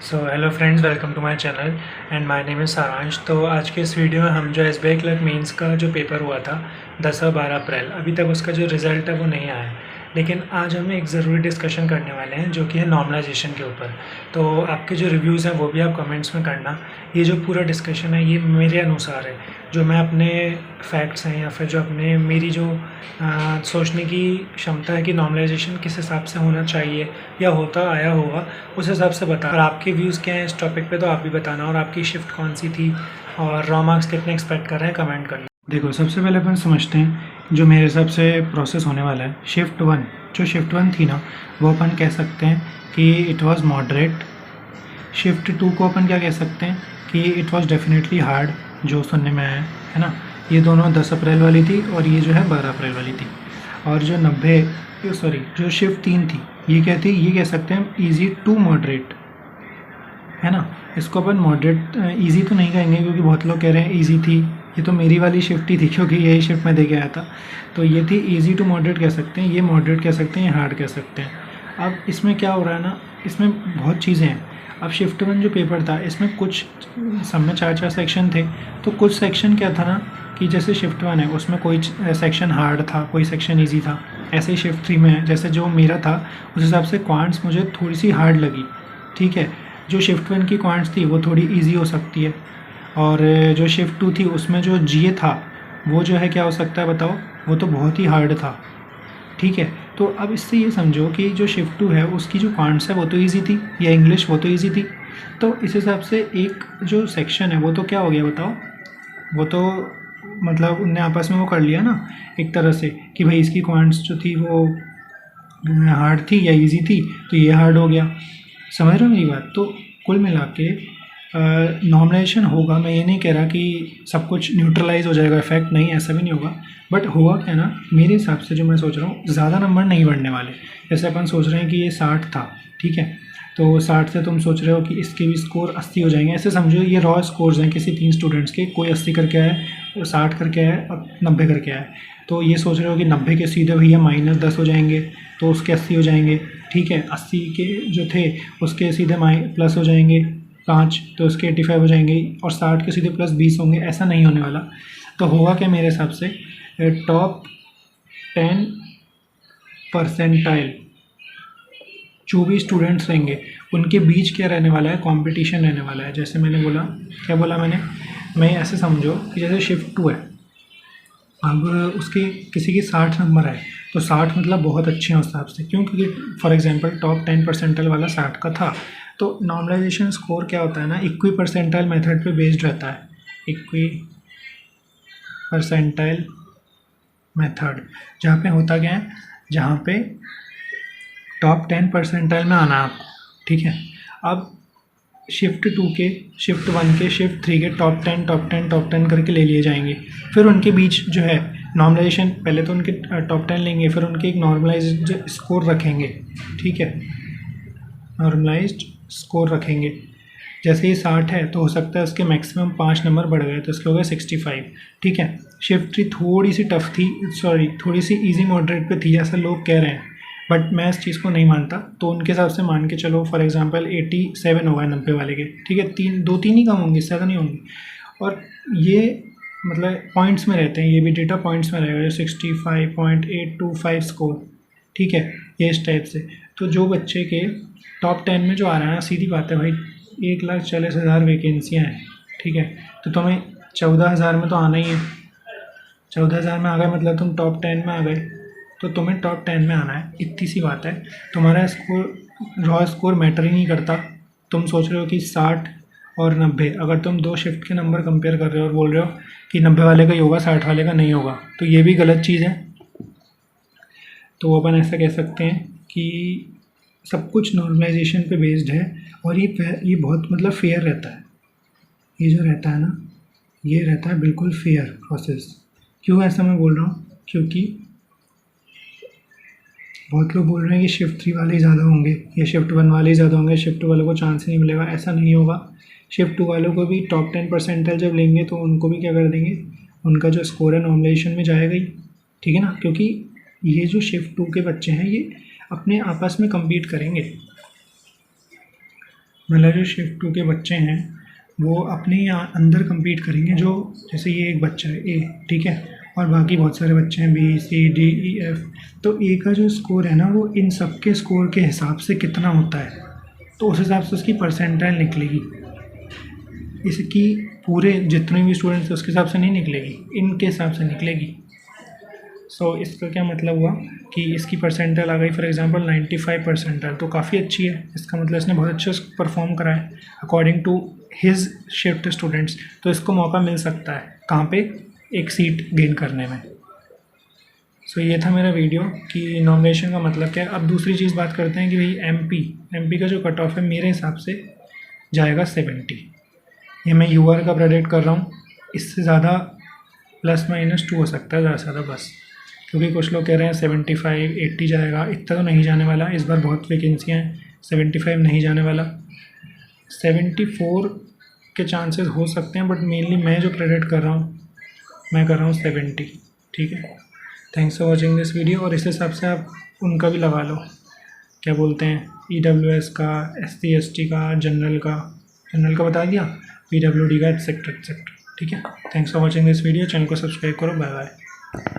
So hello friends, welcome to my channel and my name is Saransh. तो आज के इस वीडियो में हम जो एसबीआई क्लर्क मेंस का जो पेपर हुआ था 10 और 12 अप्रैल, अभी तक उसका जो रिज़ल्ट है वो नहीं आया है। लेकिन आज हम एक ज़रूरी डिस्कशन करने वाले हैं जो कि है नॉर्मलाइजेशन के ऊपर। तो आपके जो रिव्यूज़ हैं वो भी आप कमेंट्स में करना। ये जो पूरा डिस्कशन है ये मेरे अनुसार है, जो मैं अपने फैक्ट्स हैं या फिर जो अपने मेरी जो सोचने की क्षमता है कि नॉर्मलाइजेशन किस हिसाब से होना चाहिए या होता आया होगा, उस हिसाब से बता। और आपके व्यूज़ क्या हैं इस टॉपिक पे तो आप भी बताना, और आपकी शिफ्ट कौन सी थी और रॉ मार्क्स कितने एक्सपेक्ट कर रहे हैं कमेंट करना। देखो, सबसे पहले अपन समझते हैं जो मेरे हिसाब से प्रोसेस होने वाला है। शिफ्ट वन, जो शिफ्ट वन थी ना, वो अपन कह सकते हैं कि it was moderate. Shift two को अपन क्या कह सकते हैं कि इट वाज डेफिनेटली हार्ड, जो सुनने में आया है ना। ये दोनों 10 अप्रैल वाली थी और ये जो है 12 अप्रैल वाली थी। और जो जो शिफ्ट तीन थी ये क्या थी, ये कह सकते हैं ईजी टू मॉडरेट, है ना। इसको अपन मॉडरेट ईजी तो नहीं कहेंगे क्योंकि बहुत लोग कह रहे हैं ईजी थी। ये तो मेरी वाली शिफ्ट ही थी क्योंकि यही शिफ्ट मैं दे के आया था। तो ये थी ईजी टू मॉडरेट कह सकते हैं, ये मॉडरेट कह सकते हैं, ये हार्ड कह सकते हैं। अब इसमें क्या हो रहा है ना, इसमें बहुत चीज़ें हैं। अब शिफ्ट वन जो पेपर था इसमें कुछ सब में 4-4 सेक्शन थे। तो कुछ सेक्शन क्या था ना कि जैसे शिफ्ट वन है उसमें कोई सेक्शन हार्ड था, कोई सेक्शन ईजी था। ऐसे ही शिफ्ट थ्री में है, जैसे जो मेरा था उस हिसाब से क्वांट्स मुझे थोड़ी सी हार्ड लगी, ठीक है। जो शिफ्ट वन की क्वांट्स थी वो थोड़ी इजी हो सकती है, और जो शिफ्ट टू थी उसमें जो जीए था वो जो है क्या हो सकता है बताओ, वो तो बहुत ही हार्ड था, ठीक है। तो अब इससे ये समझो कि जो शिफ्ट टू है उसकी जो क्वांट्स है वो तो इजी थी, या इंग्लिश वो तो इजी थी। तो इस हिसाब से एक जो सेक्शन है वो तो क्या हो गया बताओ, वो तो मतलब उनने आपस में वो कर लिया ना एक तरह से कि भाई इसकी क्वांट्स जो थी वो हार्ड थी या इजी थी, तो ये हार्ड हो गया। समझ रहे हो मेरी बात। तो कुल मिला के नॉर्मलाइजेशन होगा, मैं ये नहीं कह रहा कि सब कुछ न्यूट्रलाइज हो जाएगा इफेक्ट, नहीं ऐसा भी नहीं होगा। बट हुआ क्या ना, मेरे हिसाब से जो मैं सोच रहा हूँ ज़्यादा नंबर नहीं बढ़ने वाले। जैसे अपन सोच रहे हैं कि ये 60 था, ठीक है। तो 60 से तुम सोच रहे हो कि इसके भी स्कोर 80 हो जाएंगे। ऐसे समझो ये रॉ स्कोर्स हैं किसी 3 स्टूडेंट्स के, कोई 80 करके आया, 60 करके आया और 90 करके आया। तो ये सोच रहे हो कि 90 के सीधे भैया -10 हो जाएंगे तो उसके 80 हो जाएंगे, ठीक है। 80 के जो थे उसके सीधे प्लस हो जाएंगे 5, तो उसके 85 हो जाएंगे, और 60 के सीधे +20 होंगे। ऐसा नहीं होने वाला। तो होगा क्या मेरे हिसाब से, टॉप 10 परसेंटाइल जो भी स्टूडेंट्स रहेंगे उनके बीच क्या रहने वाला है, कंपटीशन रहने वाला है। जैसे मैंने बोला, क्या बोला मैंने, मैं ऐसे समझो कि जैसे शिफ्ट टू है, अब उसके किसी की 60 नंबर है तो 60 मतलब बहुत अच्छे हैं उस हिसाब से, क्यों, क्योंकि फॉर एग्जांपल टॉप 10 परसेंटाइल वाला 60 का था। तो नॉर्मलाइजेशन स्कोर क्या होता है ना, इक्वी परसेंटाइल मेथड पे बेस्ड रहता है। इक्वी परसेंटाइल मेथड, जहाँ पे होता क्या है, जहाँ पे टॉप 10 परसेंटाइल में आना है आपको, ठीक है। अब शिफ्ट टू के, शिफ्ट वन के, शिफ्ट थ्री के टॉप 10 टॉप 10 टॉप 10 करके ले लिए जाएंगे। फिर उनके बीच जो है नॉर्मलाइजेशन, पहले तो उनके टॉप 10 लेंगे, फिर उनके एक नॉर्मलाइज्ड स्कोर रखेंगे, ठीक है। नॉर्मलाइज्ड स्कोर रखेंगे। जैसे ही 60 है तो हो सकता है उसके मैक्सिमम 5 नंबर बढ़ गए तो इसके हो गए 65, ठीक है। शिफ्ट थ्री थोड़ी सी टफ थी, सॉरी थोड़ी सी इजी मॉडरेट पे थी ऐसा लोग कह रहे हैं, बट मैं इस चीज़ को नहीं मानता। तो उनके हिसाब से मान के चलो, फॉर एग्जांपल 87 होगा 90 वाले के, ठीक है। 2-3 ही कम होंगे, इससे ज़्यादा नहीं होंगे। और ये मतलब पॉइंट्स में रहते हैं, ये भी डेटा पॉइंट्स में रहेगा, जो 65.825 स्कोर, ठीक है, ये इस टाइप से। तो जो बच्चे के टॉप 10 में जो आ रहा है ना, सीधी बात है भाई, 1,40,000 वैकेंसियाँ हैं, ठीक है। तो तुम्हें 14,000 में तो आना ही है। 14,000 में आ गए मतलब तुम टॉप 10 में आ गए, तो तुम्हें टॉप 10 में आना है, इतनी सी बात है। तुम्हारा स्कोर, रॉ स्कोर मैटर ही नहीं करता। तुम सोच रहे हो कि 60 और 90, अगर तुम दो शिफ्ट के नंबर कंपेयर कर रहे हो और बोल रहे हो कि 90 वाले का ही होगा 60 वाले का नहीं होगा, तो ये भी गलत चीज़ है। तो अपन ऐसा कह सकते हैं कि सब कुछ नॉर्मलाइजेशन पे बेस्ड है, और ये बहुत मतलब फेयर रहता है। ये जो रहता है ना, ये रहता है बिल्कुल फेयर प्रोसेस। क्यों ऐसा मैं बोल रहा हूँ, क्योंकि बहुत लोग बोल रहे हैं कि शिफ्ट थ्री वाले ही ज़्यादा होंगे या शिफ्ट वन वाले ही ज़्यादा होंगे, शिफ्ट टू वालों को चांस ही नहीं मिलेगा। ऐसा नहीं होगा। शिफ्ट टू वालों को भी टॉप 10 परसेंटाइल जब लेंगे तो उनको भी क्या कर देंगे, उनका जो स्कोर है नॉर्मलाइजेशन में जाएगा ही, ठीक है ना। क्योंकि ये जो शिफ्ट टू के बच्चे हैं ये अपने आपस में कम्पीट करेंगे। मतलब जो शिफ्ट 2 के बच्चे हैं वो अपने यहाँ अंदर compete करेंगे, जो जैसे ये एक बच्चा है ए, ठीक है, और बाकी बहुत सारे बच्चे हैं B C D E F. तो ए का जो स्कोर है ना वो इन सब के स्कोर के हिसाब से कितना होता है, तो उस हिसाब से उसकी परसेंटाइल निकलेगी। इसकी पूरे जितने भी स्टूडेंट्स हैं उसके हिसाब से नहीं निकलेगी, इनके हिसाब से निकलेगी। सो इसका क्या मतलब हुआ कि इसकी परसेंटाइल आ गई फॉर एग्जांपल 95 परसेंटाइल, तो काफ़ी अच्छी है। इसका मतलब इसने बहुत अच्छा परफॉर्म करा है according to his shift students. तो इसको मौका मिल सकता है कहाँ पे, एक सीट गेन करने में। सो ये था मेरा वीडियो कि नॉमिनेशन का मतलब क्या है। अब दूसरी चीज़ बात करते हैं कि भाई एमपी का जो कट ऑफ है मेरे हिसाब से जाएगा 70। ये मैं यूआर का प्रेडिक्ट कर रहा हूँ, इससे ज़्यादा ±2 हो सकता है ज़्यादा से ज़्यादा बस, क्योंकि कुछ लोग कह रहे हैं 75 80 जाएगा। इतना तो नहीं जाने वाला, इस बार बहुत वैकेंसियाँ हैं, 75 नहीं जाने वाला, 74 के चांसेस हो सकते हैं, बट मेनली मैं जो प्रेडिक्ट कर रहा हूँ मैं कर रहा हूँ 70। ठीक है, thanks for watching this video. और इस हिसाब से आप उनका भी लगा लो, क्या बोलते हैं, EWS का, SC ST का, जनरल का बता दिया, PWD का, एक्सेट्रा एक्सेट्रा। ठीक है, thanks for watching this video. Channel को सब्सक्राइब करो, बाय बाय।